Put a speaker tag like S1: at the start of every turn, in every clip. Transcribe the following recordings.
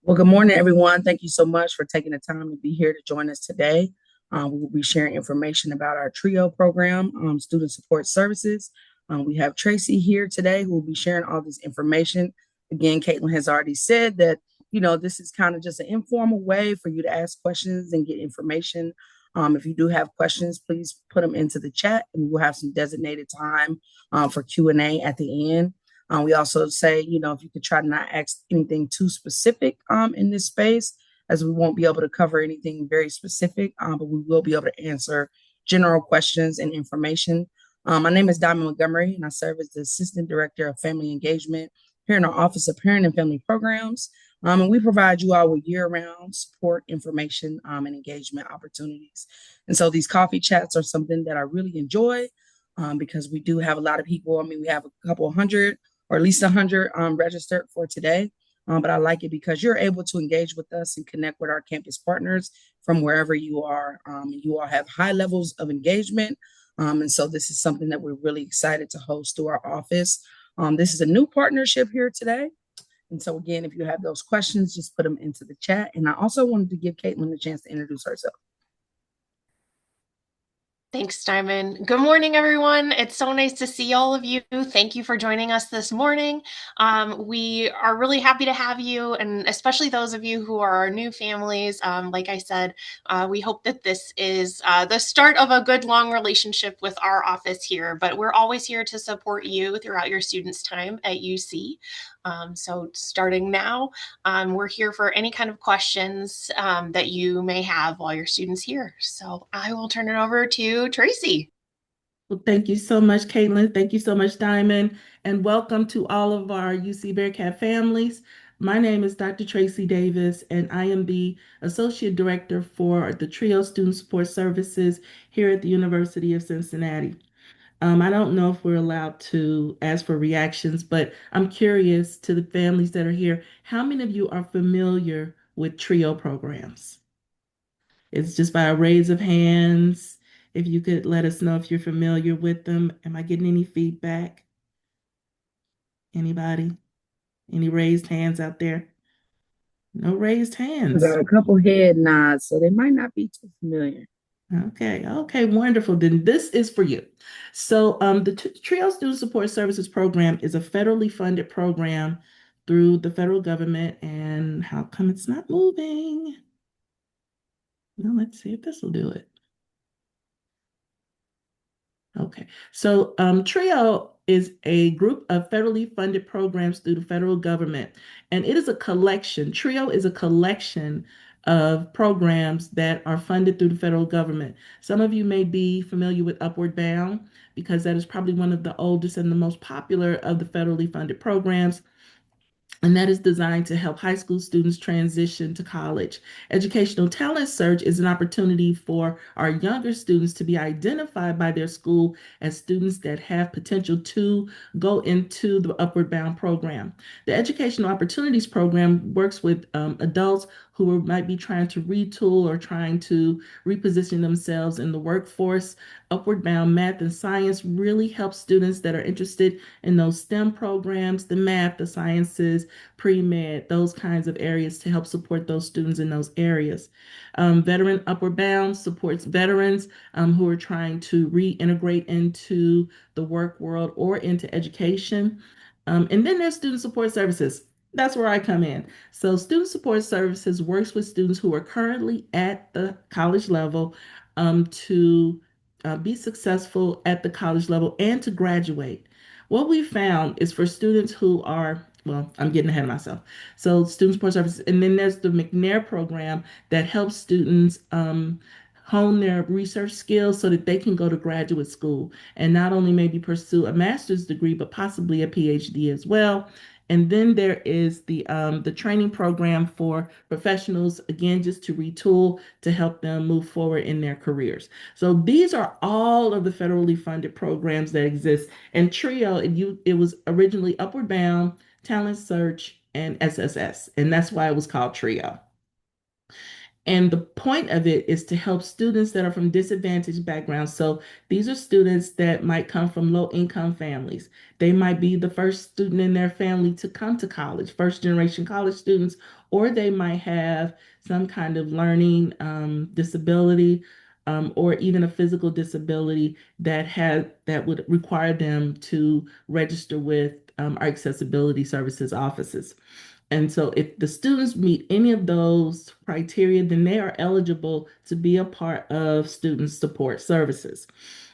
S1: Well, good morning, everyone. Thank you so much for taking the time to be here to join us today. We will be sharing information about our TRiO program, Student Support Services. We have Tracy here today who will be sharing all this information. Again, Caitlin has already said that, this is kind of just an informal way for you to ask questions and get information. If you do have questions, please put them into the chat and we will have some designated time for Q&A at the end. We also say, if you could try to not ask anything too specific in this space, as we won't be able to cover anything very specific, but we will be able to answer general questions and information. My name is Diamond Montgomery, and I serve as the Assistant Director of Family Engagement here in our Office of Parent and Family Programs. And we provide you all with year-round support, information, and engagement opportunities. And so these coffee chats are something that I really enjoy because we do have a lot of people. I mean, we have a couple hundred or at least 100 registered for today. But I like it because you're able to engage with us and connect with our campus partners from wherever you are. You all have high levels of engagement. And so this is something that we're really excited to host through our office. This is a new partnership here today. And so again, if you have those questions, just put them into the chat. And I also wanted to give Caitlin a chance to introduce herself.
S2: Thanks, Diamond. Good morning, everyone. It's so nice to see all of you. Thank you for joining us this morning. We are really happy to have you, and especially those of you who are our new families. Like I said, we hope that this is the start of a good, long relationship with our office here, but we're always here to support you throughout your students' time at UC. So starting now, we're here for any kind of questions that you may have while your student's here. So I will turn it over to Tracy.
S3: Well, thank you so much, Caitlin. Thank you so much, Diamond. And welcome to all of our UC Bearcat families. My name is Dr. Tracy Davis, and I am the Associate Director for the TRiO Student Support Services here at the University of Cincinnati. I don't know if we're allowed to ask for reactions, but I'm curious to the families that are here, how many of you are familiar with TRiO programs? It's just by a raise of hands. If you could let us know if you're familiar with them. Am I getting any feedback? Anybody? Any raised hands out there? No raised
S1: I
S3: hands.
S1: got a couple head nods, so they might not be too familiar.
S3: Okay, wonderful. Then this is for you. So, the TRiO Student Support Services Program is a federally funded program through the federal government. And how come it's not moving? Well, let's see if this will do it. Okay, so TRiO is a group of federally funded programs through the federal government, and it is a collection. TRiO is a collection of programs that are funded through the federal government. Some of you may be familiar with Upward Bound because that is probably one of the oldest and the most popular of the federally funded programs. And that is designed to help high school students transition to college. Educational Talent Search is an opportunity for our younger students to be identified by their school as students that have potential to go into the Upward Bound program. The Educational Opportunities Program works with adults who might be trying to retool or trying to reposition themselves in the workforce. Upward Bound Math and Science really helps students that are interested in those STEM programs, the math, the sciences, pre-med, those kinds of areas to help support those students in those areas. Veteran Upward Bound supports veterans who are trying to reintegrate into the work world or into education. And then there's Student Support Services. That's where I come in. So Student Support Services works with students who are currently at the college level to be successful at the college level and to graduate. What we found is for students who are, well, I'm getting ahead of myself. So Student Support Services, and then there's the McNair program that helps students hone their research skills so that they can go to graduate school and not only maybe pursue a master's degree, but possibly a PhD as well. And then there is the training program for professionals, again, just to retool to help them move forward in their careers. So these are all of the federally funded programs that exist. And TRiO, it was originally Upward Bound, Talent Search, and SSS. And that's why it was called TRiO. And the point of it is to help students that are from disadvantaged backgrounds. So these are students that might come from low income families. They might be the first student in their family to come to college, first generation college students, or they might have some kind of learning disability, or even a physical disability that would require them to register with our accessibility services offices. And so, if the students meet any of those criteria, then they are eligible to be a part of student support services.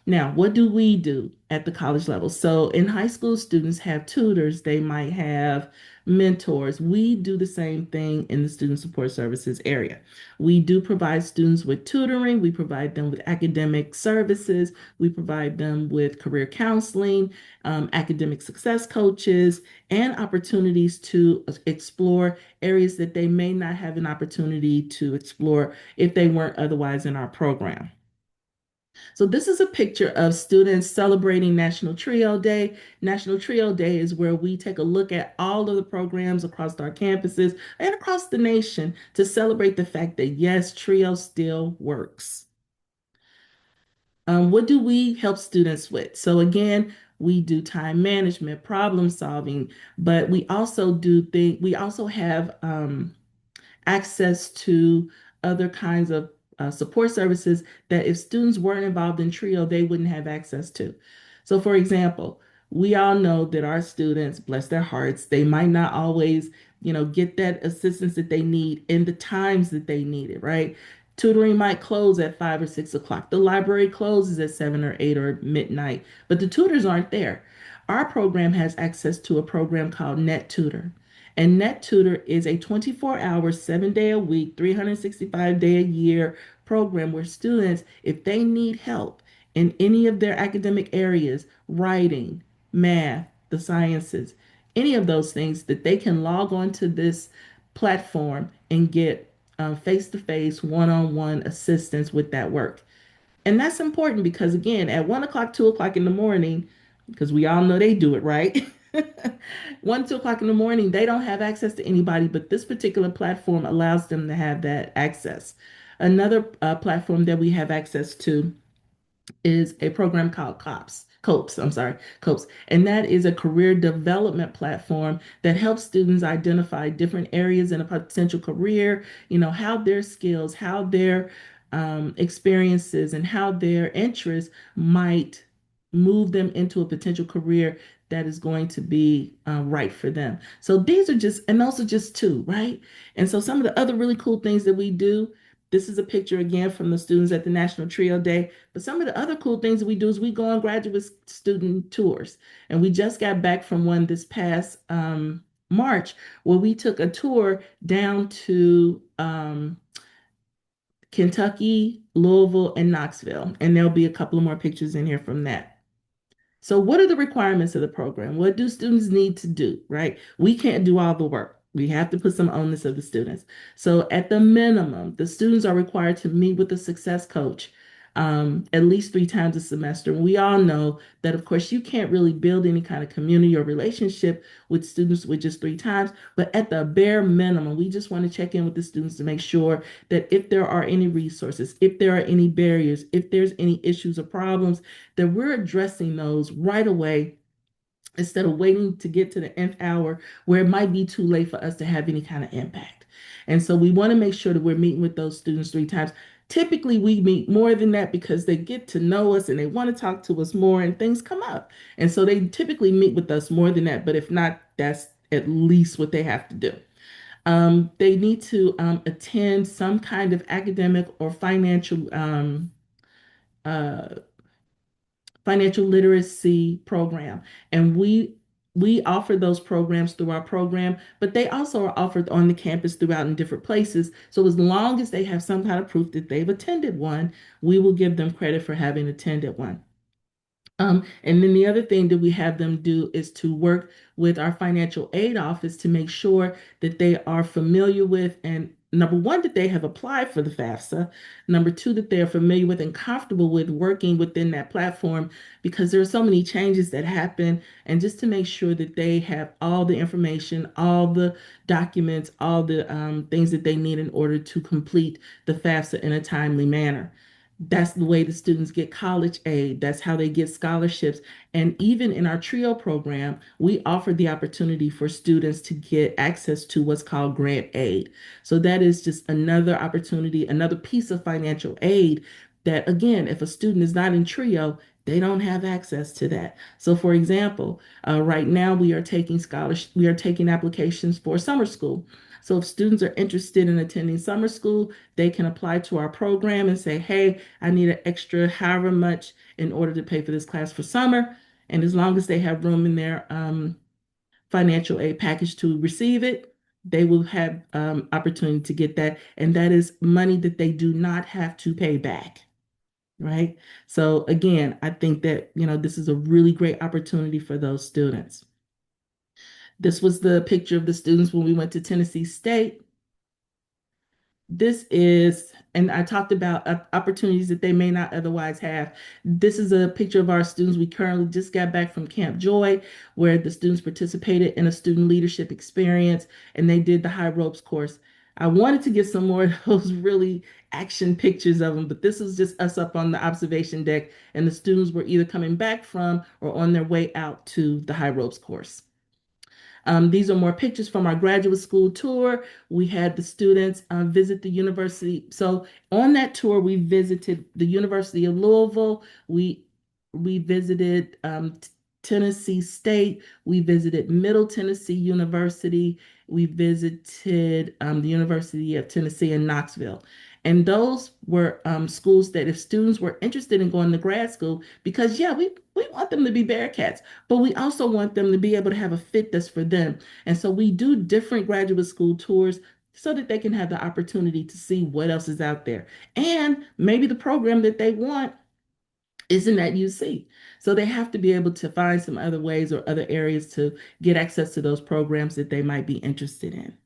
S3: Now, what do we do at the college level? So, in high school, students have tutors, they might have mentors. We do the same thing in the student support services area. We do provide students with tutoring, we provide them with academic services, we provide them with career counseling, academic success coaches, and opportunities to explore areas that they may not have an opportunity to explore if they weren't otherwise in our program. So this is a picture of students celebrating National TRiO Day. National TRiO Day is where we take a look at all of the programs across our campuses and across the nation to celebrate the fact that yes, TRiO still works. What do we help students with? So again, we do time management, problem solving, but we also have access to other kinds of support services that if students weren't involved in TRiO, they wouldn't have access to. So, for example, we all know that our students, bless their hearts, they might not always, get that assistance that they need in the times that they need it, right? Tutoring might close at 5 or 6 o'clock. The library closes at 7 or 8 or midnight, but the tutors aren't there. Our program has access to a program called Net Tutor. And Net Tutor is a 24-hour, 7-day a week, 365-day a year program where students, if they need help in any of their academic areas, writing, math, the sciences, any of those things, that they can log on to this platform and get face to face, one on one assistance with that work. And that's important because, again, at 1 o'clock, 2 o'clock in the morning, because we all know they do it right, 1, 2 o'clock in the morning, they don't have access to anybody, but this particular platform allows them to have that access. Another platform that we have access to is a program called COPES, and that is a career development platform that helps students identify different areas in a potential career, how their skills, how their experiences, and how their interests might move them into a potential career that is going to be right for them. So those are just two, right? And so some of the other really cool things that we do. This is a picture again from the students at the National TRiO Day. But some of the other cool things that we do is we go on graduate student tours. And we just got back from one this past March where we took a tour down to Kentucky, Louisville, and Knoxville. And there'll be a couple of more pictures in here from that. So, what are the requirements of the program? What do students need to do, right? We can't do all the work. We have to put some onus of the students. So, at the minimum, the students are required to meet with a success coach at least 3 times a semester. We all know that, of course, you can't really build any kind of community or relationship with students with just 3 times, but at the bare minimum, we just want to check in with the students to make sure that if there are any resources, if there are any barriers, if there's any issues or problems, that we're addressing those right away instead of waiting to get to the nth hour where it might be too late for us to have any kind of impact. And so we want to make sure that we're meeting with those students 3 times. Typically, we meet more than that because they get to know us and they want to talk to us more and things come up. And so they typically meet with us more than that. But if not, that's at least what they have to do. They need to attend some kind of academic or uh, financial literacy program. And we offer those programs through our program, but they also are offered on the campus throughout in different places. So as long as they have some kind of proof that they've attended one, we will give them credit for having attended one. And then the other thing that we have them do is to work with our financial aid office to make sure that they are familiar with and number one, that they have applied for the FAFSA. Number two, that they're familiar with and comfortable with working within that platform, because there are so many changes that happen. And just to make sure that they have all the information, all the documents, all the things that they need in order to complete the FAFSA in a timely manner. That's the way the students get college aid. That's how they get scholarships. And even in our TRiO program, we offer the opportunity for students to get access to what's called grant aid. So that is just another opportunity, another piece of financial aid that, again, if a student is not in TRiO, they don't have access to that. So, for example, right now we are taking applications for summer school. So, if students are interested in attending summer school, they can apply to our program and say, "Hey, I need an extra however much in order to pay for this class for summer." And as long as they have room in their financial aid package to receive it, they will have opportunity to get that. And that is money that they do not have to pay back. Right. So again, I think that, this is a really great opportunity for those students. This was the picture of the students when we went to Tennessee State. This is, and I talked about opportunities that they may not otherwise have. This is a picture of our students. We currently just got back from Camp Joy, where the students participated in a student leadership experience and they did the high ropes course. I wanted to get some more of those really action pictures of them, but this was just us up on the observation deck, and the students were either coming back from or on their way out to the high ropes course. These are more pictures from our graduate school tour. We had the students visit the university. So on that tour, we visited the University of Louisville. We visited Tennessee State. We visited Middle Tennessee University. We visited the University of Tennessee in Knoxville. And those were schools that if students were interested in going to grad school, because yeah, we want them to be Bearcats, but we also want them to be able to have a fit that's for them. And so we do different graduate school tours so that they can have the opportunity to see what else is out there. And maybe the program that they want isn't at UC. So they have to be able to find some other ways or other areas to get access to those programs that they might be interested in.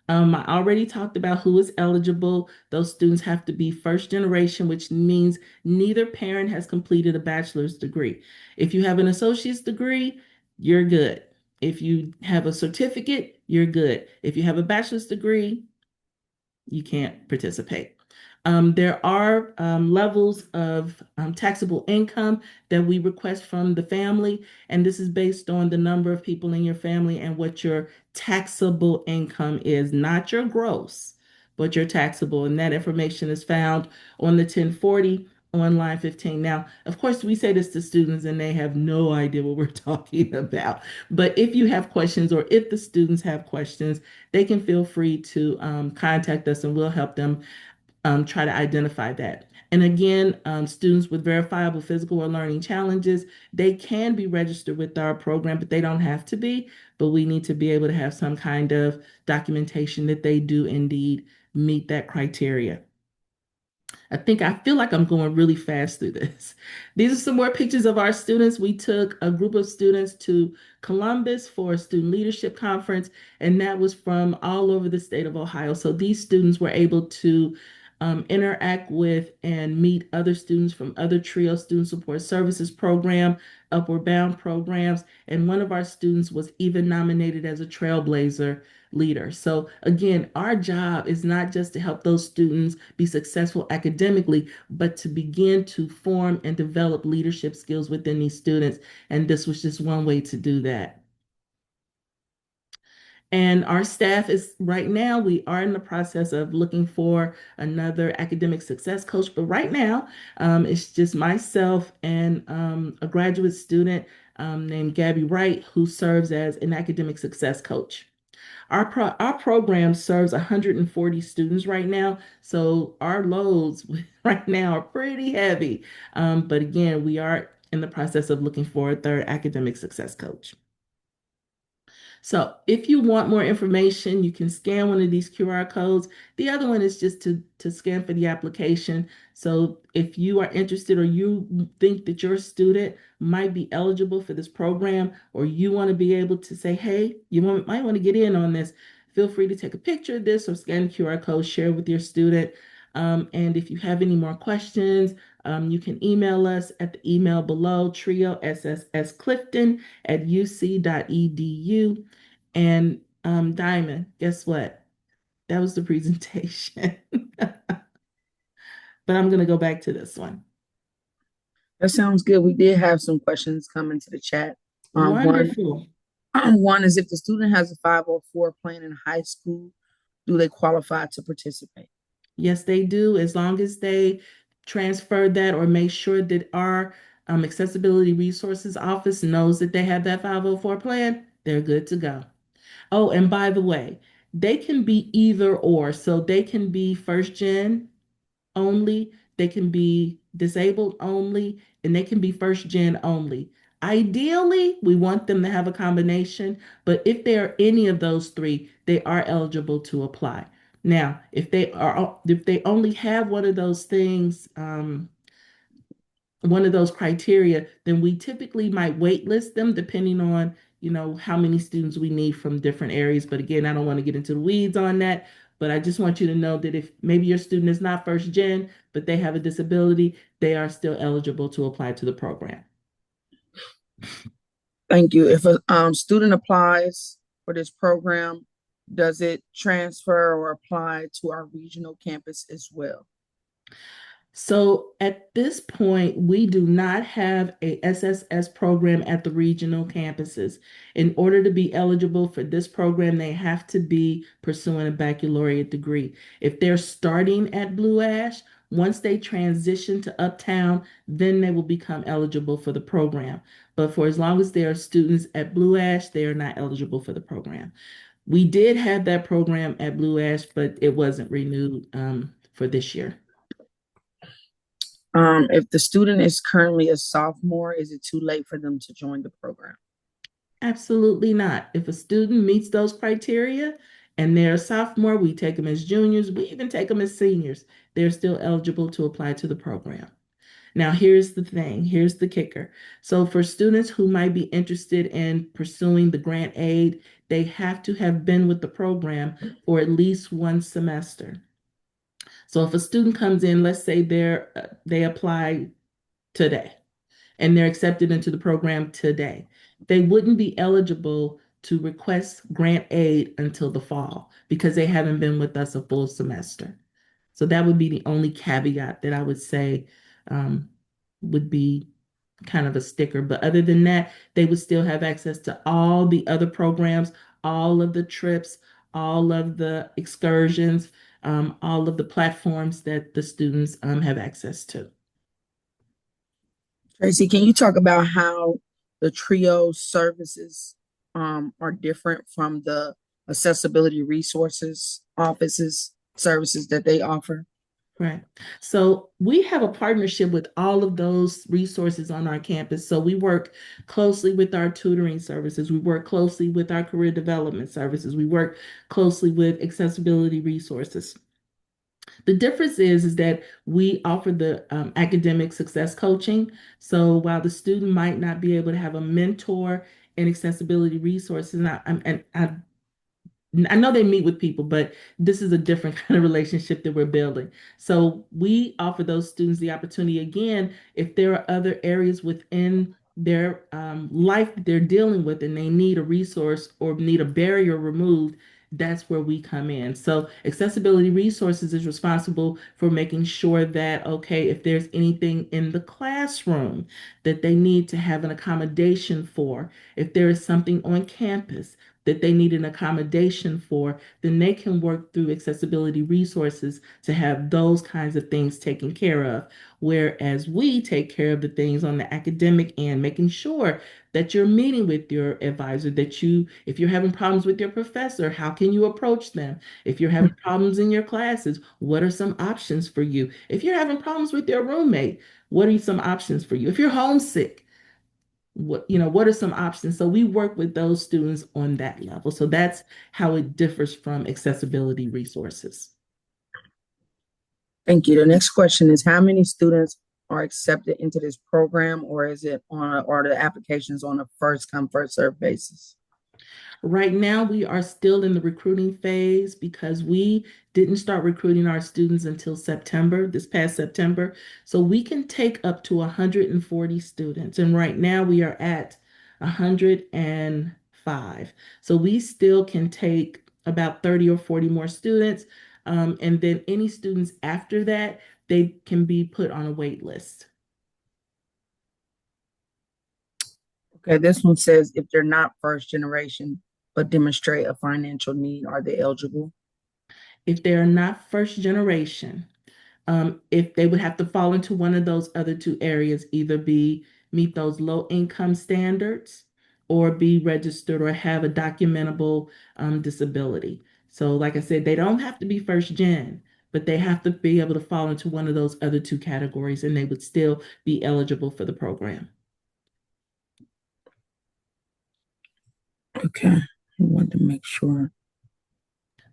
S3: I already talked about who is eligible. Those students have to be first generation, which means neither parent has completed a bachelor's degree. If you have an associate's degree, you're good. If you have a certificate, you're good. If you have a bachelor's degree, you can't participate. There are levels of taxable income that we request from the family, and this is based on the number of people in your family and what your taxable income is, not your gross, but your taxable. And that information is found on the 1040 on line 15. Now, of course, we say this to students and they have no idea what we're talking about. But if you have questions or if the students have questions, they can feel free to contact us and we'll help them try to identify that. And again, students with verifiable physical or learning challenges, they can be registered with our program, but they don't have to be. But we need to be able to have some kind of documentation that they do indeed meet that criteria. I feel like I'm going really fast through this. These are some more pictures of our students. We took a group of students to Columbus for a student leadership conference, and that was from all over the state of Ohio. So these students were able to interact with and meet other students from other TRiO Student Support Services program, Upward Bound programs, and one of our students was even nominated as a trailblazer leader. So again, our job is not just to help those students be successful academically, but to begin to form and develop leadership skills within these students. And this was just one way to do that. And our staff is right now, we are in the process of looking for another academic success coach. But right now, it's just myself and a graduate student named Gabby Wright, who serves as an academic success coach. Our program serves 140 students right now, so our loads right now are pretty heavy. But again, we are in the process of looking for a third academic success coach. So if you want more information, you can scan one of these QR codes. The other one is just to scan for the application. So if you are interested or you think that your student might be eligible for this program, or you want to be able to say, hey, might want to get in on this, feel free to take a picture of this or scan the QR code, share with your student. And if you have any more questions, you can email us at the email below, triossclifton@uc.edu. And Diamond, guess what? That was the presentation. But I'm going to go back to this one.
S1: That sounds good. We did have some questions come into the chat. One,
S3: Wonderful.
S1: one is if the student has a 504 plan in high school, do they qualify to participate?
S3: Yes, they do, as long as they transfer that or make sure that our Accessibility Resources Office knows that they have that 504 plan, they're good to go. Oh, and by the way, they can be either or. So they can be first gen only, they can be disabled only, and they can be first gen only. Ideally, we want them to have a combination, but if they are any of those three, they are eligible to apply. Now, if they only have one of those things, one of those criteria, then we typically might waitlist them depending on, how many students we need from different areas. But again, I don't want to get into the weeds on that. But I just want you to know that if maybe your student is not first gen, but they have a disability, they are still eligible to apply to the program.
S1: Thank you. If a student applies for this program, does it transfer or apply to our regional campus as well?
S3: So at this point, we do not have a SSS program at the regional campuses. In order to be eligible for this program, they have to be pursuing a baccalaureate degree. If they're starting at Blue Ash, once they transition to Uptown, then they will become eligible for the program. But for as long as they are students at Blue Ash, they are not eligible for the program. We did have that program at Blue Ash, but it wasn't renewed for this year.
S1: If the student is currently a sophomore, is it too late for them to join the program?
S3: Absolutely not. If a student meets those criteria and they're a sophomore, we take them as juniors, we even take them as seniors. They're still eligible to apply to the program. Now, here's the thing, here's the kicker. So, for students who might be interested in pursuing the grant aid, they have to have been with the program for at least one semester. So, if a student comes in, let's say they apply today and they're accepted into the program today, they wouldn't be eligible to request grant aid until the fall because they haven't been with us a full semester. So that would be the only caveat that I would say would be kind of a sticker. But other than that, they would still have access to all the other programs, all of the trips, all of the excursions, all of the platforms that the students have access to.
S1: Tracy, can you talk about how the TRiO services are different from the accessibility resources offices services that they offer?
S3: Right. So we have a partnership with all of those resources on our campus. So we work closely with our tutoring services. We work closely with our career development services. We work closely with accessibility resources. The difference is that we offer the academic success coaching. So while the student might not be able to have a mentor in accessibility resources, I know they meet with people, but this is a different kind of relationship that we're building. So we offer those students the opportunity again, if there are other areas within their life that they're dealing with and they need a resource or need a barrier removed, that's where we come in. So accessibility resources is responsible for making sure that, okay, if there's anything in the classroom that they need to have an accommodation for, if there is something on campus that they need an accommodation for, then they can work through accessibility resources to have those kinds of things taken care of. Whereas we take care of the things on the academic end, making sure that you're meeting with your advisor, if you're having problems with your professor, how can you approach them? If you're having problems in your classes, what are some options for you? If you're having problems with your roommate, what are some options for you? If you're homesick, what are some options? So we work with those students on that level. So that's how it differs from accessibility resources.
S1: Thank you. The next question is how many students are accepted into this program, or is it on, or the applications on a first come, first served basis?
S3: Right now, we are still in the recruiting phase because we didn't start recruiting our students until September, this past September. So we can take up to 140 students. And right now, we are at 105. So we still can take about 30 or 40 more students. And then any students after that, they can be put on a wait list.
S1: Okay, this one says if they're not first generation but demonstrate a financial need, are they eligible?
S3: If they're not first generation, if they would have to fall into one of those other two areas, either be meet those low income standards or be registered or have a documentable disability. So, like I said, they don't have to be first gen, but they have to be able to fall into one of those other two categories and they would still be eligible for the program.
S1: Okay, I want to make sure.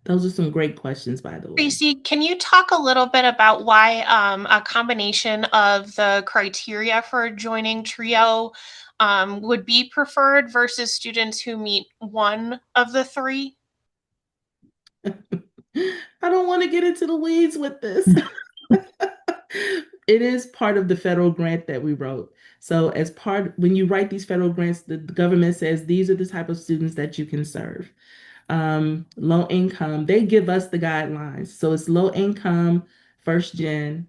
S3: Those are some great questions, by the way.
S2: Tracy, can you talk a little bit about why a combination of the criteria for joining TRiO would be preferred versus students who meet one of the three?
S3: I don't want to get into the weeds with this. It is part of the federal grant that we wrote. So, as part, when you write these federal grants, the government says these are the type of students that you can serve. Low income, they give us the guidelines. So, it's low income, first gen,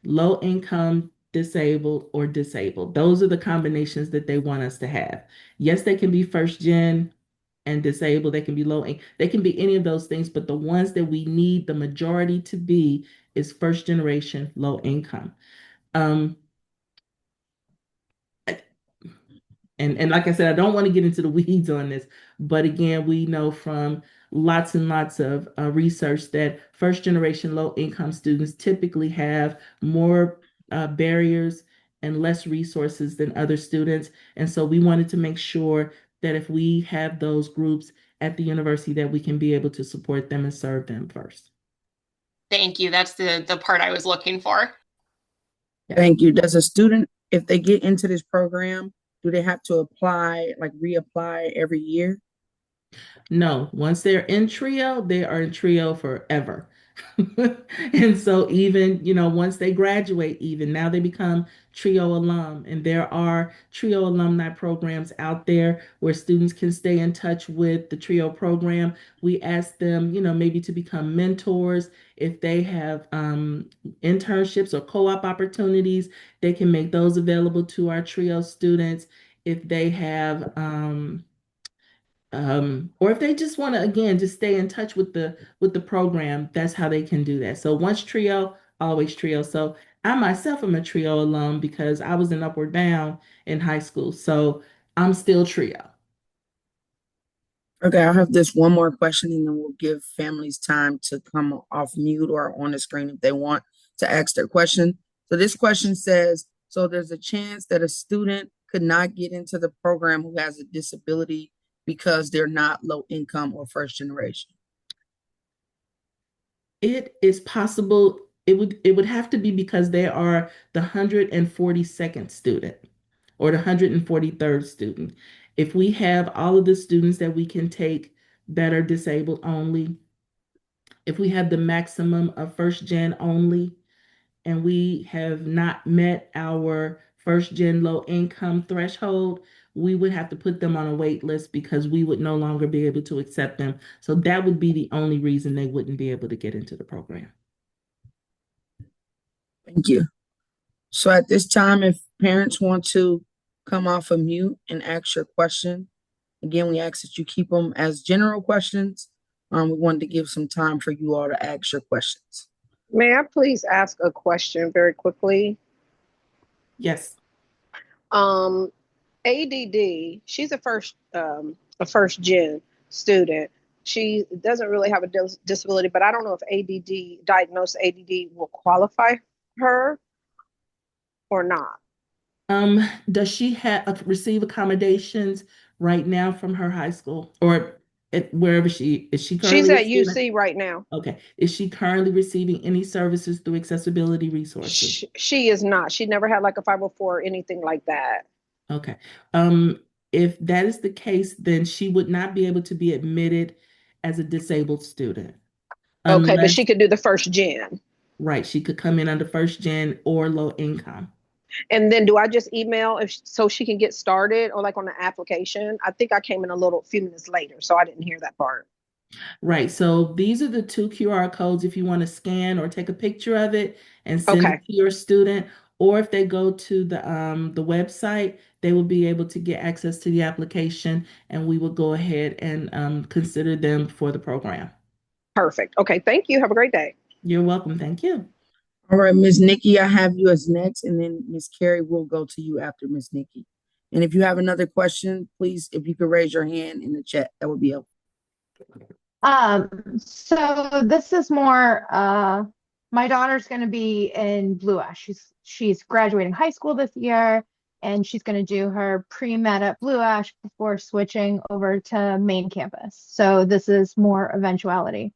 S3: low income, disabled, or disabled. Those are the combinations that they want us to have. Yes, they can be first gen and disabled, they can be low income, they can be any of those things, but the ones that we need the majority to be is first generation, low income. Um, and like I said, I don't want to get into the weeds on this, but again, we know from lots and lots of research that first generation low income students typically have more barriers and less resources than other students. And so we wanted to make sure that if we have those groups at the university, that we can be able to support them and serve them first.
S2: Thank you. That's the part I was looking for.
S3: Yeah.
S1: Thank you. Does a student, if they get into this program, do they have to apply, like reapply every year?
S3: No, once they're in TRiO, they are in TRiO forever. And so even, once they graduate, even now they become TRiO alum. And there are TRiO alumni programs out there where students can stay in touch with the TRiO program. We ask them, maybe to become mentors. If they have internships or co-op opportunities, they can make those available to our TRiO students. If they have or if they just want to again just stay in touch with the program, that's how they can do that. So once TRiO, always TRiO. So I myself am a TRiO alum because I was in Upward Bound in high school. So I'm still TRiO.
S1: Okay, I'll have this one more question and then we'll give families time to come off mute or on the screen if they want to ask their question. So this question says, so there's a chance that a student could not get into the program who has a disability because they're not low income or first generation.
S3: It is possible. It would have to be because they are the 142nd student or the 143rd student. If we have all of the students that we can take that are disabled only, if we have the maximum of first gen only, and we have not met our first gen low income threshold, we would have to put them on a wait list because we would no longer be able to accept them. So that would be the only reason they wouldn't be able to get into the program.
S1: Thank you. So at this time, if parents want to come off of mute and ask your question, again, we ask that you keep them as general questions. We wanted to give some time for you all to ask your questions.
S4: May I please ask a question very quickly?
S3: Yes.
S4: Um, ADD, she's a first gen student. She doesn't really have a disability, but I don't know if diagnosed ADD will qualify her or not.
S3: Does she have receive accommodations right now from her high school or wherever she is? She
S4: She's
S3: currently
S4: at
S3: receiving?
S4: UC right now.
S3: Okay. Is she currently receiving any services through accessibility resources?
S4: She is not. She never had like a 504 or anything like that.
S3: Okay. Um, If that is the case, then she would not be able to be admitted as a disabled student
S4: Okay, but
S3: unless,
S4: she could do the first gen.
S3: right, she could come in under first gen or low income.
S4: And then do I just email if so she can get started or like on the application? I think I came in a little few minutes later, so I didn't hear that part.
S3: Right. So these are the two QR codes if you want to scan or take a picture of it and send it
S4: Okay,
S3: to your student. Or if they go to the website, they will be able to get access to the application, and we will go ahead and consider them for the program.
S4: perfect. Okay, thank you. Have a great day.
S3: You're welcome. Thank you.
S1: All right, Miss Nikki, I have you as next, and then Miss Carrie will go to you after Miss Nikki. And if you have another question, please, if you could raise your hand in the chat, that would be helpful.
S5: So this is more my daughter's going to be in Blue Ash. She's graduating high school this year and she's going to do her pre-med at Blue Ash before switching over to main campus. So this is more eventuality.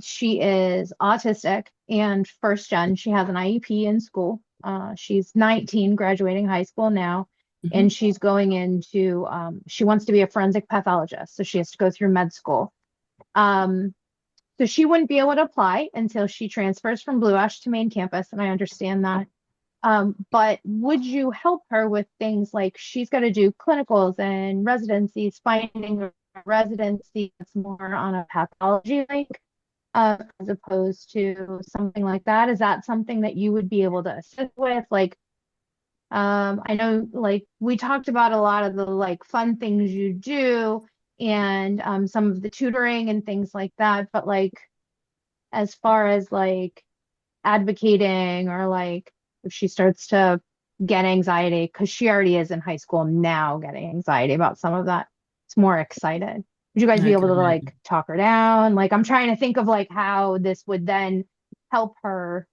S5: She is autistic and first gen. She has an IEP in school. She's 19, graduating high school now,
S3: Mhm.
S5: and she's going into she wants to be a forensic pathologist, so she has to go through med school. Um, so she wouldn't be able to apply until she transfers from Blue Ash to main campus, and I understand that. But would you help her with things like she's got to do clinicals and residencies, finding a residency that's more on a pathology link, as opposed to something like that? Is that something that you would be able to assist with? Like, I know like we talked about a lot of the like fun things you do and some of the tutoring and things like that, but like as far as like advocating or like if she starts to get anxiety, because she already is in high school now getting anxiety about some of that, it's more excited. Would you guys be
S3: I
S5: able
S3: can
S5: to
S3: imagine.
S5: like talk her down? Like I'm trying to think of like how this would then help her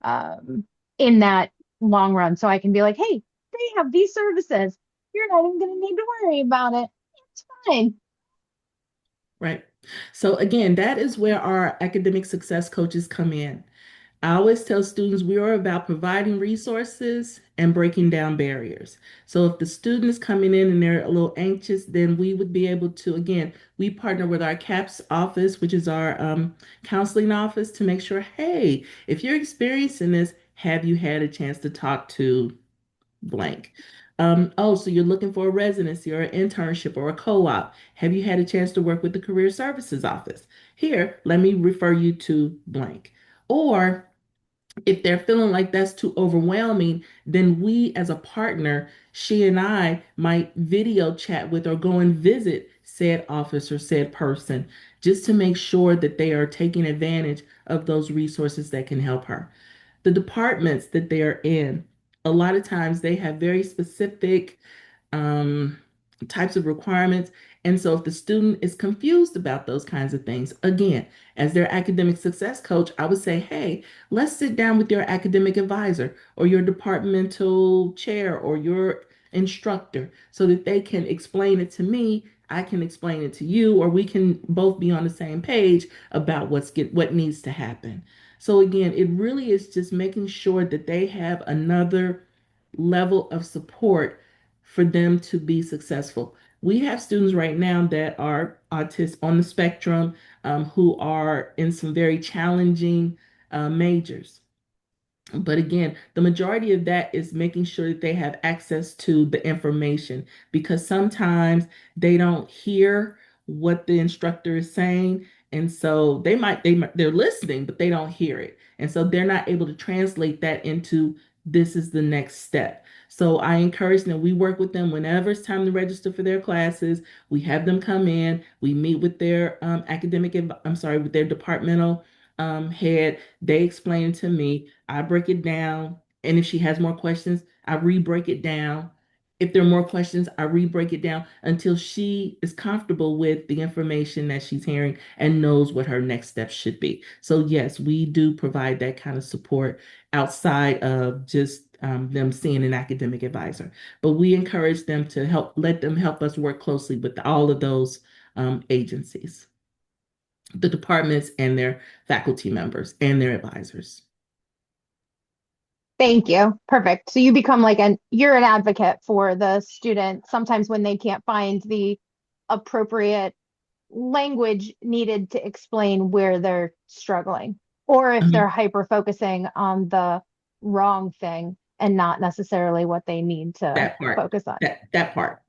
S5: um, in that long run. So I can be like, hey, they have these services. You're not even going to need to worry about it. It's fine.
S3: Right. So again, that is where our academic success coaches come in. I always tell students we are about providing resources and breaking down barriers. So if the student is coming in and they're a little anxious, then we would be able to, again, we partner with our CAPS office, which is our counseling office, to make sure, hey, if you're experiencing this, have you had a chance to talk to blank? Oh, so you're looking for a residency or an internship or a co-op. Have you had a chance to work with the career services office? Here, let me refer you to blank. Or if they're feeling like that's too overwhelming, then we as a partner, she and I might video chat with or go and visit said office or said person just to make sure that they are taking advantage of those resources that can help her. The departments that they are in, a lot of times they have very specific um, types of requirements. And so if the student is confused about those kinds of things, again, as their academic success coach, I would say, hey, let's sit down with your academic advisor or your departmental chair or your instructor so that they can explain it to me. I can explain it to you, or we can both be on the same page about what needs to happen. So again, it really is just making sure that they have another level of support for them to be successful. We have students right now that are autists on the spectrum, who are in some very challenging majors. But again, the majority of that is making sure that they have access to the information because sometimes they don't hear what the instructor is saying. And so they're listening, but they don't hear it. And so they're not able to translate that into this is the next step. So I encourage them, we work with them whenever it's time to register for their classes. We have them come in, we meet with their with their departmental head. They explain to me, I break it down. And if she has more questions, I re-break it down. If there are more questions, I re-break it down until she is comfortable with the information that she's hearing and knows what her next steps should be. So, yes, we do provide that kind of support outside of just them seeing an academic advisor. But we encourage them to let them help us work closely with all of those agencies, the departments and their faculty members and their advisors.
S5: Thank you. Perfect. So you become like you're an advocate for the student sometimes when they can't find the appropriate language needed to explain where they're struggling, or if they're hyper focusing on the wrong thing and not necessarily what they need to
S3: That part.
S5: focus on.
S3: That part.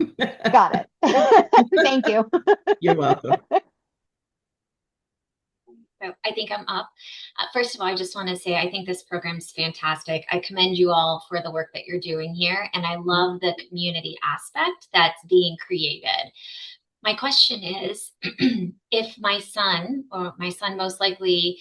S5: Got it. Thank you.
S3: You're welcome.
S6: So I think I'm up. First of all, I just want to say I think this program is fantastic. I commend you all for the work that you're doing here, and I love the community aspect that's being created. My question is, if my son, or my son most likely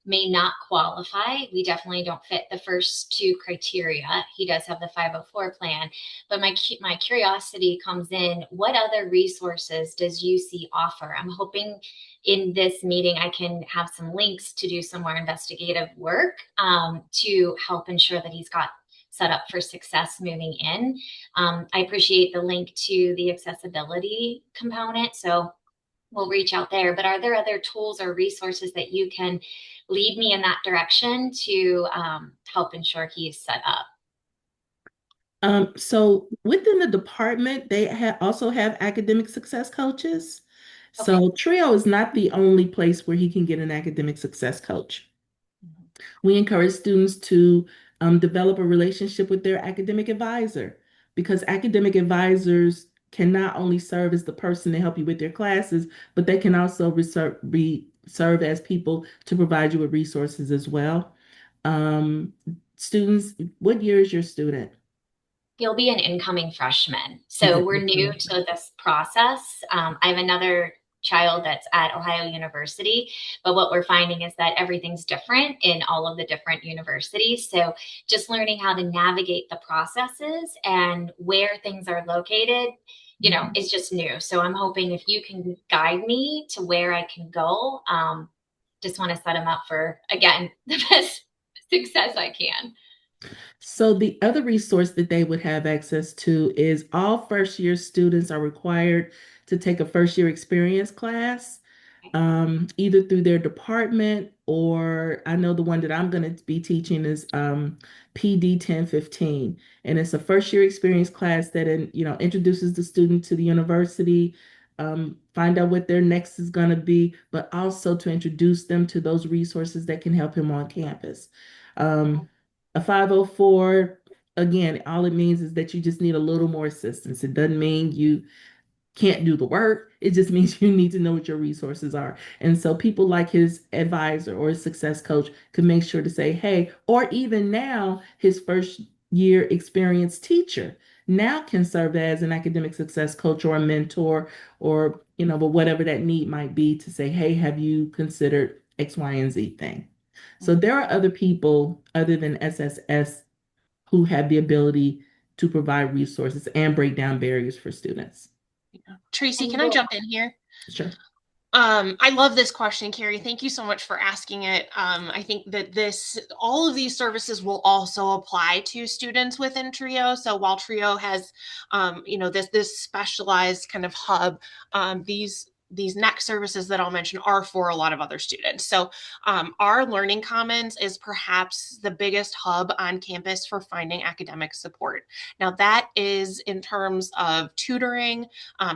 S6: may not qualify, we definitely don't fit the first two criteria. He does have the 504 plan, but my curiosity comes in, what other resources does UC offer? I'm hoping in this meeting I can have some links to do some more investigative work to help ensure that he's got set up for success moving in. I appreciate the link to the accessibility component, so we'll reach out there. But are there other tools or resources that you can lead me in that direction to help ensure he's set up?
S3: So within the department, they also have academic success coaches. So
S6: Okay.
S3: TRiO is not the only place where he can get an academic success coach. We encourage students to develop a relationship with their academic advisor, because academic advisors can not only serve as the person to help you with your classes, but they can also serve as people to provide you with resources as well. Students, what year is your student?
S6: He'll be an incoming freshman. So we're new to this process. I have another child that's at Ohio University, but what we're finding is that everything's different in all of the different universities. So just learning how to navigate the processes and where things are located, is just new. So I'm hoping if you can guide me to where I can go, just want to set him up for, again, the best success I can.
S3: So the other resource that they would have access to is all first year students are required to take a first year experience class, either through their department, or I know the one that I'm going to be teaching is PD 1015. And it's a first year experience class that introduces the student to the university, find out what their next is going to be, but also to introduce them to those resources that can help him on campus. A 504, again, all it means is that you just need a little more assistance. It doesn't mean you can't do the work. It just means you need to know what your resources are. And so people like his advisor or his success coach can make sure to say, hey, or even now his first year experienced teacher now can serve as an academic success coach or a mentor, or, but whatever that need might be, to say, hey, have you considered X, Y, and Z thing? So there are other people other than SSS who have the ability to provide resources and break down barriers for students.
S2: Tracy, can I jump in here?
S3: Sure.
S2: I love this question, Carrie. Thank you so much for asking it. I think that all of these services will also apply to students within TRiO. So while TRiO has, this specialized kind of hub, these next services that I'll mention are for a lot of other students. So our Learning Commons is perhaps the biggest hub on campus for finding academic support. Now that is in terms of tutoring,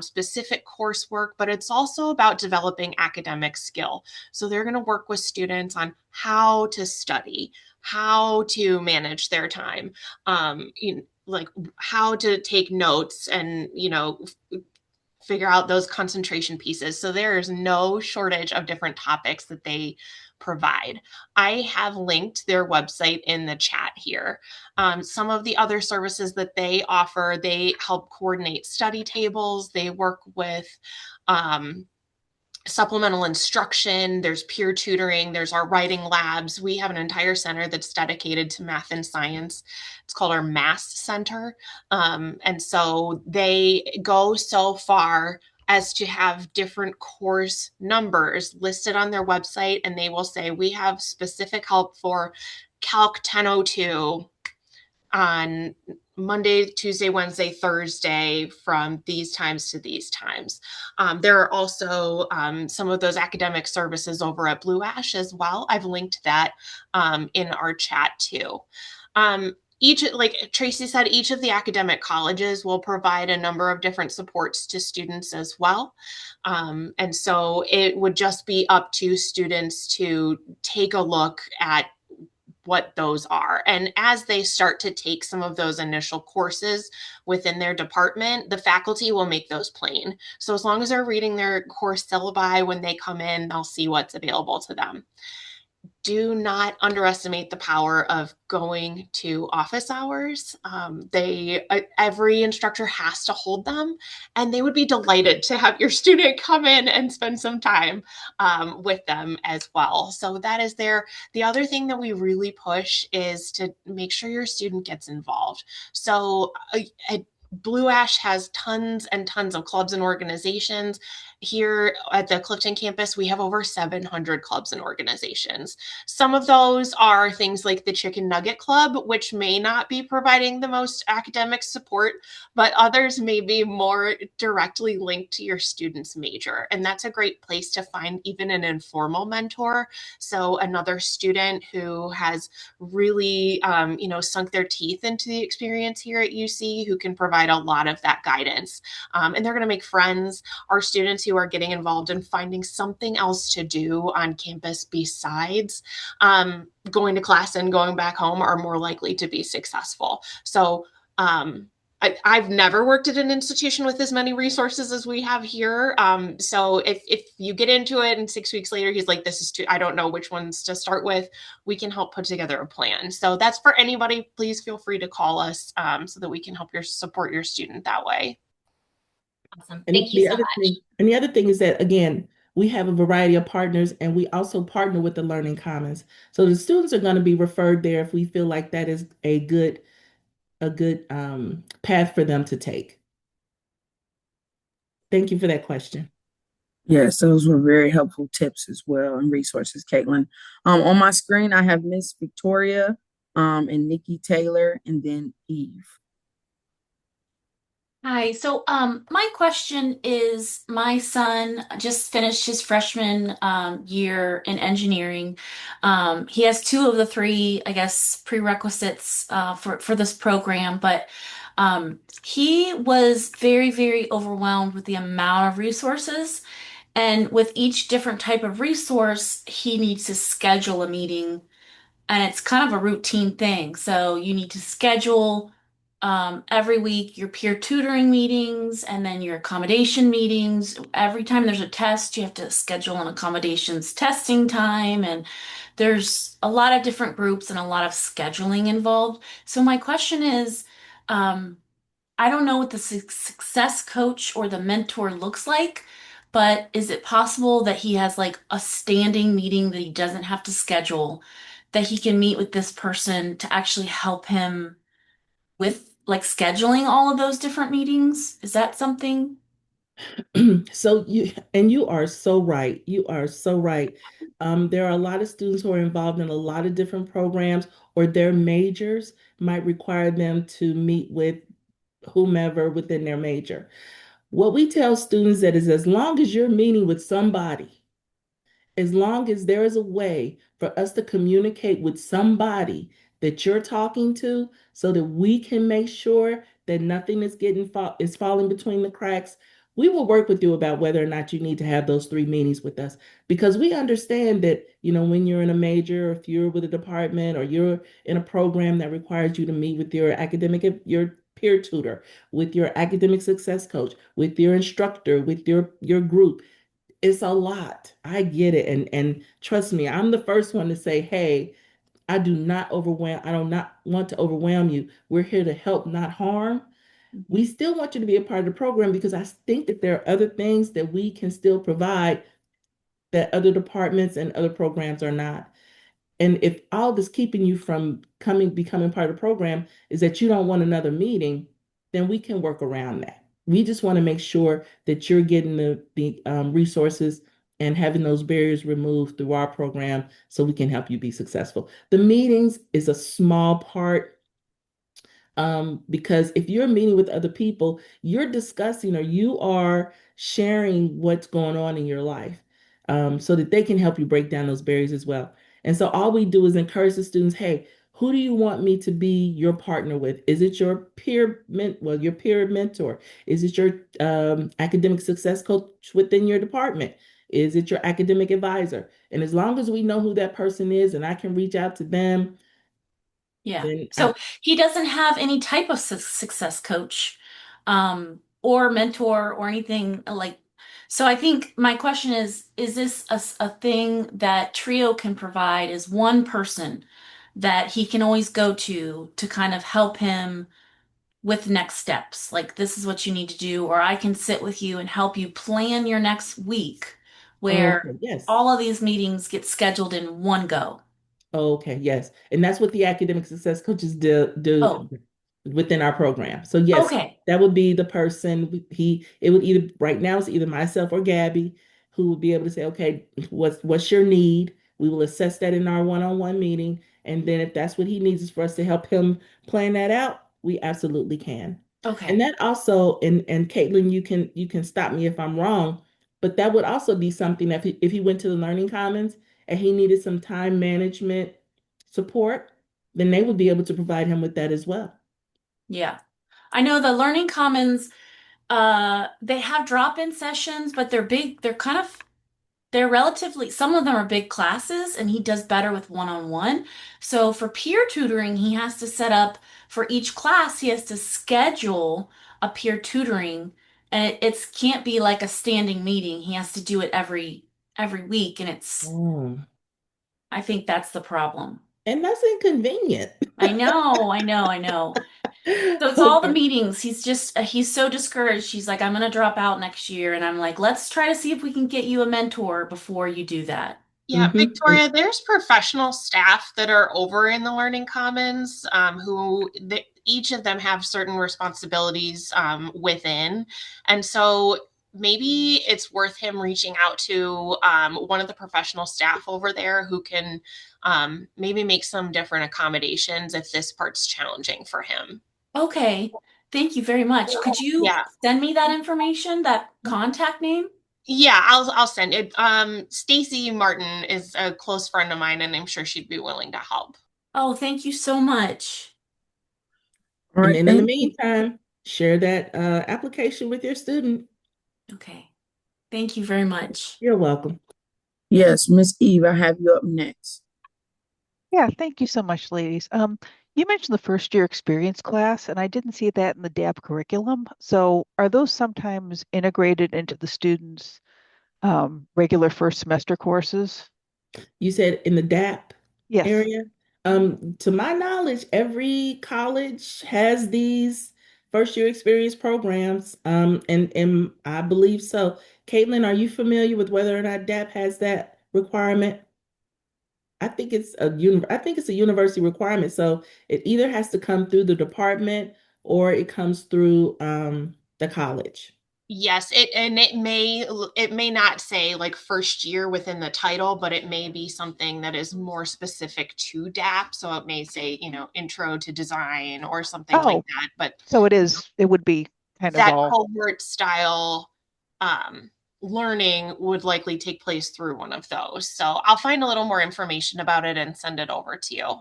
S2: specific coursework, but it's also about developing academic skill. So they're going to work with students on how to study, how to manage their time, like how to take notes and, figure out those concentration pieces. So there is no shortage of different topics that they provide. I have linked their website in the chat here. Some of the other services that they offer, they help coordinate study tables. They work with supplemental instruction, there's peer tutoring, there's our writing labs. We have an entire center that's dedicated to math and science. It's called our Mass Center. And so they go so far as to have different course numbers listed on their website, and they will say, we have specific help for Calc 1002 on Monday, Tuesday, Wednesday, Thursday from these times to these times. There are also some of those academic services over at Blue Ash as well. I've linked that in our chat too. Each, like Tracy said, each of the academic colleges will provide a number of different supports to students as well. And so it would just be up to students to take a look at what those are. And as they start to take some of those initial courses within their department, the faculty will make those plain. So as long as they're reading their course syllabi when they come in, they'll see what's available to them. Do not underestimate the power of going to office hours. Every instructor has to hold them, and they would be delighted to have your student come in and spend some time with them as well. So that is there. The other thing that we really push is to make sure your student gets involved. So Blue Ash has tons and tons of clubs and organizations. Here at the Clifton campus, we have over 700 clubs and organizations. Some of those are things like the Chicken Nugget Club, which may not be providing the most academic support, but others may be more directly linked to your student's major. And that's a great place to find even an informal mentor. So another student who has really, sunk their teeth into the experience here at UC, who can provide a lot of that guidance. And they're going to make friends. Our students who are getting involved in finding something else to do on campus besides going to class and going back home are more likely to be successful. So I've never worked at an institution with as many resources as we have here. So if you get into it and 6 weeks later, he's like, this is too, I don't know which ones to start with, we can help put together a plan. So that's for anybody. Please feel free to call us so that we can help support your student that way.
S6: Awesome. Thank you so much.
S3: And the other thing is that, again, we have a variety of partners, and we also partner with the Learning Commons. So the students are going to be referred there if we feel like that is a good path for them to take. Thank you for that question.
S1: Yes, those were very helpful tips as well and resources, Caitlin. On my screen, I have Miss Victoria, and Nikki Taylor, and then Eve.
S7: Hi. So, my question is, my son just finished his freshman year in engineering. He has two of the three, I guess, prerequisites for this program, but he was very, very overwhelmed with the amount of resources. And with each different type of resource, he needs to schedule a meeting, and it's kind of a routine thing. So you need to schedule every week your peer tutoring meetings and then your accommodation meetings. Every time there's a test, you have to schedule an accommodations testing time, and there's a lot of different groups and a lot of scheduling involved. So my question is, I don't know what the success coach or the mentor looks like, but is it possible that he has like a standing meeting that he doesn't have to schedule, that he can meet with this person to actually help him with like scheduling all of those different meetings? Is that something?
S3: So you are so right. You are so right. There are a lot of students who are involved in a lot of different programs, or their majors might require them to meet with whomever within their major. What we tell students that is, as long as you're meeting with somebody, as long as there is a way for us to communicate with somebody that you're talking to, so that we can make sure that nothing is falling between the cracks, we will work with you about whether or not you need to have those 3 meetings with us, because we understand that, when you're in a major, or if you're with a department, or you're in a program that requires you to meet with your peer tutor, with your academic success coach, with your instructor, with your group, it's a lot. I get it. And trust me, I'm the first one to say, hey, I do not want to overwhelm you. We're here to help, not harm. We still want you to be a part of the program, because I think that there are other things that we can still provide that other departments and other programs are not. And if all that's keeping you from becoming part of the program is that you don't want another meeting, then we can work around that. We just want to make sure that you're getting the resources and having those barriers removed through our program, so we can help you be successful. The meetings is a small part, because if you're meeting with other people, you're discussing, or you are sharing what's going on in your life, so that they can help you break down those barriers as well. And so all we do is encourage the students, hey, who do you want me to be your partner with? Is it your your peer mentor? Is it your academic success coach within your department? Is it your academic advisor? And as long as we know who that person is and I can reach out to them,
S7: Yeah.
S3: then
S7: So he doesn't have any type of success coach or mentor or anything like. So I think my question is this a thing that TRiO can provide is one person that he can always go to kind of help him with next steps? Like, this is what you need to do, or I can sit with you and help you plan your next week where
S3: okay, yes.
S7: all of these meetings get scheduled in one go.
S3: Okay, yes. And that's what the academic success coaches do
S7: Oh,
S3: within our program. So yes,
S7: okay.
S3: that would be the person. It would either, right now it's either myself or Gabby who would be able to say, okay, what's your need? We will assess that in our one-on-one meeting. And then if that's what he needs is for us to help him plan that out, we absolutely can. And
S7: Okay.
S3: that also, and Caitlin, you can stop me if I'm wrong, but that would also be something that if he went to the Learning Commons and he needed some time management support, then they would be able to provide him with that as well.
S7: Yeah. I know the Learning Commons, they have drop-in sessions, but they're big, they're relatively, some of them are big classes, and he does better with one-on-one. So for peer tutoring, he has to set up for each class, he has to schedule a peer tutoring, and it can't be like a standing meeting. He has to do it every week, and
S3: Oh,
S7: I think that's the problem.
S3: and that's inconvenient.
S7: I know, I know, I know. So it's all the
S3: Okay.
S7: meetings. He's so discouraged. He's like, I'm gonna drop out next year. And I'm like, let's try to see if we can get you a mentor before you do that.
S2: Yeah,
S3: And
S2: Victoria, there's professional staff that are over in the Learning Commons each of them have certain responsibilities within. And so maybe it's worth him reaching out to one of the professional staff over there who can maybe make some different accommodations if this part's challenging for him.
S7: Okay. Thank you very much. Could you
S2: Yeah.
S7: send me that information, that contact name?
S2: Yeah, I'll send it. Stacy Martin is a close friend of mine, and I'm sure she'd be willing to help.
S7: Oh, thank you so much.
S1: All right,
S3: then in the
S1: thank you.
S3: meantime, share that application with your student.
S7: Okay. Thank you very much.
S3: You're welcome.
S1: Yes, Miss Eve, I have you up next.
S8: Yeah, thank you so much, ladies. You mentioned the first year experience class, and I didn't see that in the DAP curriculum. So are those sometimes integrated into the students' regular first semester courses?
S3: You said in the DAP
S8: Yes.
S3: area. To my knowledge, every college has these first year experience programs. And I believe so. Caitlin, are you familiar with whether or not DAP has that requirement? I think it's a university requirement. So it either has to come through the department or it comes through the college.
S2: Yes, it may not say like first year within the title, but it may be something that is more specific to DAP. So it may say, intro to design or something like
S8: Oh,
S2: that. But
S8: so it would be kind of
S2: that
S8: all.
S2: cohort style um, learning would likely take place through one of those. So I'll find a little more information about it and send it over to you.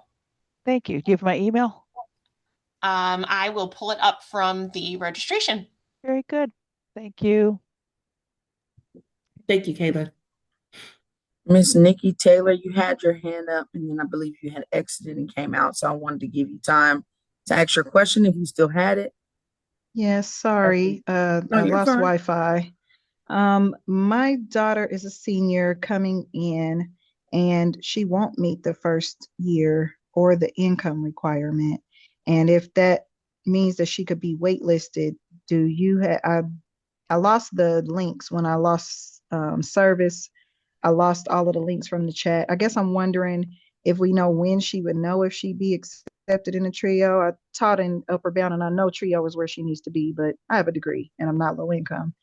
S8: Thank you. Do you have my email?
S2: I will pull it up from the registration.
S8: Very good. Thank you.
S3: Thank you, Caitlin.
S1: Miss Nikki Taylor, you had your hand up, and then I believe you had exited and came out. So I wanted to give you time to ask your question if you still had it.
S9: Yes,
S1: Okay.
S9: sorry.
S1: No,
S9: I
S1: you're
S9: lost
S1: fine.
S9: Wi-Fi. My daughter is a senior coming in, and she won't meet the first year or the income requirement. And if that means that she could be waitlisted, do you have, I lost the links when I lost service. I lost all of the links from the chat. I guess I'm wondering if we know when she would know if she'd be accepted in a TRiO. I taught in Upper Bound, and I know TRiO is where she needs to be, but I have a degree and I'm not low income.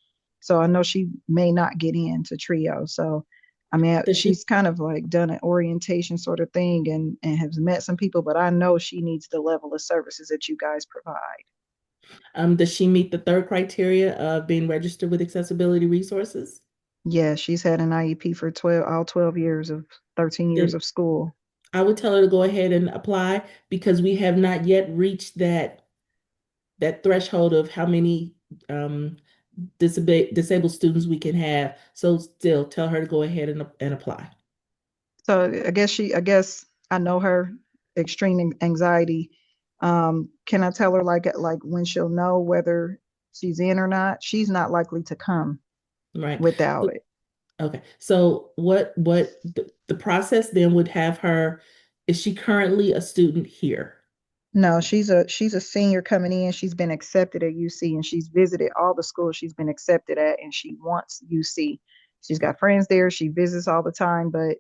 S9: So I know she may not get into TRiO. So I mean,
S3: Does she
S9: she's kind of like done an orientation sort of thing and has met some people, but I know she needs the level of services that you guys provide.
S3: does she meet the third criteria of being registered with accessibility resources?
S9: Yeah, she's had an IEP for 12, all 12 years of 13 years
S3: Then
S9: of school.
S3: I would tell her to go ahead and apply because we have not yet reached that threshold of how many disabled students we can have. So still tell her to go ahead and apply.
S9: So I guess I know her extreme anxiety. Can I tell her like when she'll know whether she's in or not? She's not likely to come
S3: Right.
S9: without it.
S3: Okay. So what the process then would have her, is she currently a student here?
S9: No, she's a senior coming in. She's been accepted at UC and she's visited all the schools she's been accepted at and she wants UC. She's got friends there. She visits all the time, but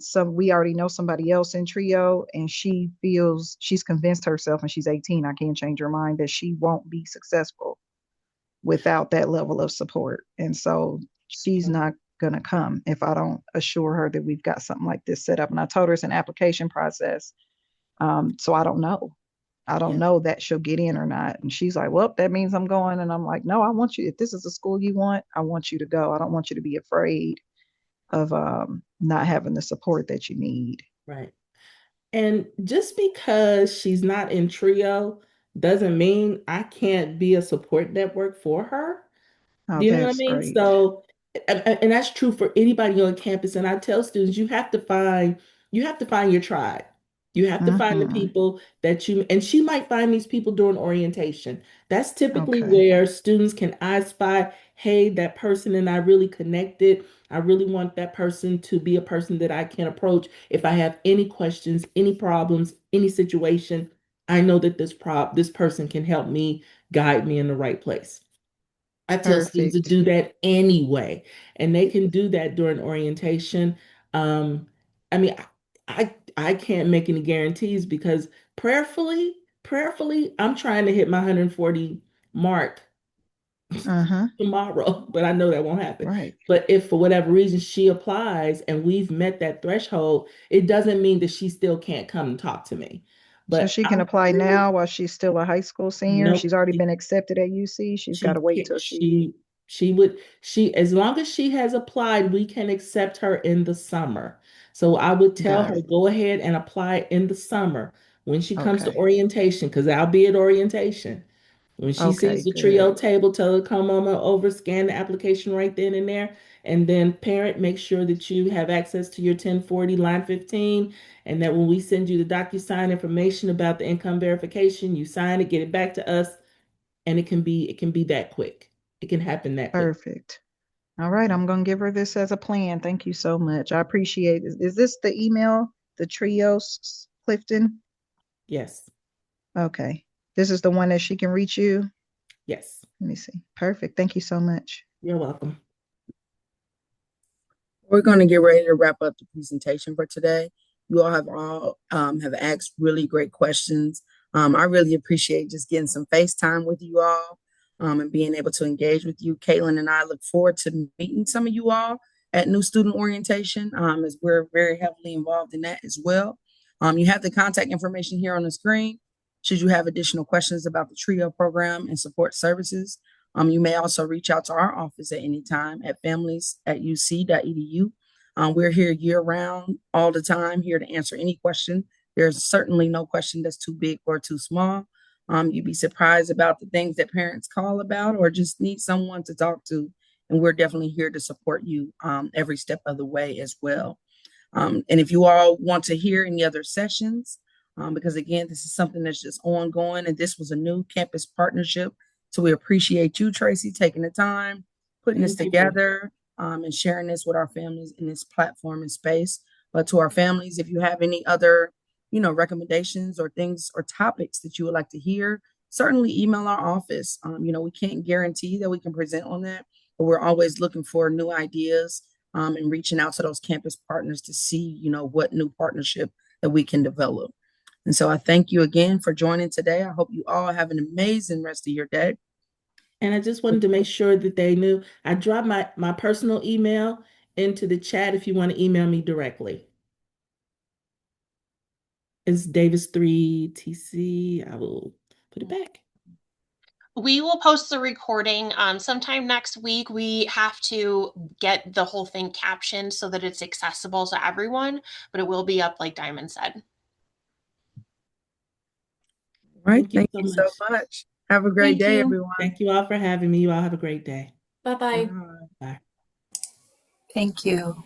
S9: some we already know somebody else in TRiO and she feels she's convinced herself and she's 18. I can't change her mind that she won't be successful without that level of support. And so she's not gonna come if I don't assure her that we've got something like this set up. And I told her it's an application process. So I don't know. I don't
S3: Yeah.
S9: know that she'll get in or not. And she's like, well, that means I'm going. And I'm like, no, I want you, if this is the school you want, I want you to go. I don't want you to be afraid of not having the support that you need.
S3: Right. And just because she's not in TRiO doesn't mean I can't be a support network for her.
S9: Oh,
S3: Do you know what I
S9: that's
S3: mean?
S9: great.
S3: So, and that's true for anybody on campus. And I tell students, you have to find your tribe. You have to find the
S9: Mm-hmm.
S3: people that you, and she might find these people during orientation. That's typically
S9: Okay.
S3: where students can I spy, hey, that person and I really connected. I really want that person to be a person that I can approach if I have any questions, any problems, any situation. I know that this person can help me guide me in the right place. I tell students to
S9: Perfect.
S3: do that anyway, and they can do that during orientation. Um, I mean, I can't make any guarantees because prayerfully, I'm trying to hit my 140 mark
S9: Uh-huh.
S3: tomorrow, but I know that won't happen.
S9: Right.
S3: But if for whatever reason she applies and we've met that threshold, it doesn't mean that she still can't come and talk to me.
S9: So
S3: But
S9: she can
S3: I'm
S9: apply
S3: really,
S9: now while she's still a high school senior.
S3: nope.
S9: She's already been accepted at UC. She's got
S3: She
S9: to wait
S3: can't,
S9: till she,
S3: she would, she, as long as she has applied, we can accept her in the summer. So I would tell
S9: got
S3: her,
S9: it.
S3: go ahead and apply in the summer when she comes to
S9: Okay.
S3: orientation, because I'll be at orientation. When she sees
S9: Okay,
S3: the
S9: good.
S3: TRiO table, tell her to come on over, scan the application right then and there. And then parent, make sure that you have access to your 1040 line 15, and that when we send you the DocuSign information about the income verification, you sign it, get it back to us, and it can be that quick. It can happen that quick.
S9: Perfect. All right, I'm going to give her this as a plan. Thank you so much. I appreciate it. Is this the email, the Trios Clifton?
S3: Yes.
S9: Okay. This is the one that she can reach you.
S3: Yes.
S9: Let me see. Perfect. Thank you so much.
S3: You're welcome.
S1: We're going to get ready to wrap up the presentation for today. You all have asked really great questions. I really appreciate just getting some FaceTime with you all and being able to engage with you. Caitlin and I look forward to meeting some of you all at New Student Orientation as we're very heavily involved in that as well. You have the contact information here on the screen. Should you have additional questions about the TRiO program and support services, you may also reach out to our office at any time at families@uc.edu. We're here year round, all the time, here to answer any question. There's certainly no question that's too big or too small. You'd be surprised about the things that parents call about or just need someone to talk to. And we're definitely here to support you every step of the way as well. And if you all want to hear any other sessions, because again, this is something that's just ongoing, and this was a new campus partnership. So we appreciate you, Tracy, taking the time, putting this
S3: Thank you.
S1: together, and sharing this with our families in this platform and space. But to our families, if you have any other, recommendations or things or topics that you would like to hear, certainly email our office. We can't guarantee that we can present on that, but we're always looking for new ideas and reaching out to those campus partners to see, what new partnership that we can develop. And so I thank you again for joining today. I hope you all have an amazing rest of your day.
S3: And I just wanted to make sure that they knew I dropped my personal email into the chat if you want to email me directly. It's Davis3TC. I will put it back.
S2: We will post the recording sometime next week. We have to get the whole thing captioned so that it's accessible to everyone, but it will be up like Diamond said.
S1: All right. Thank you so much. Have a great day, everyone.
S3: Thank you all for having me. You all have a great day.
S7: Bye-bye.
S3: Bye.
S10: Thank you.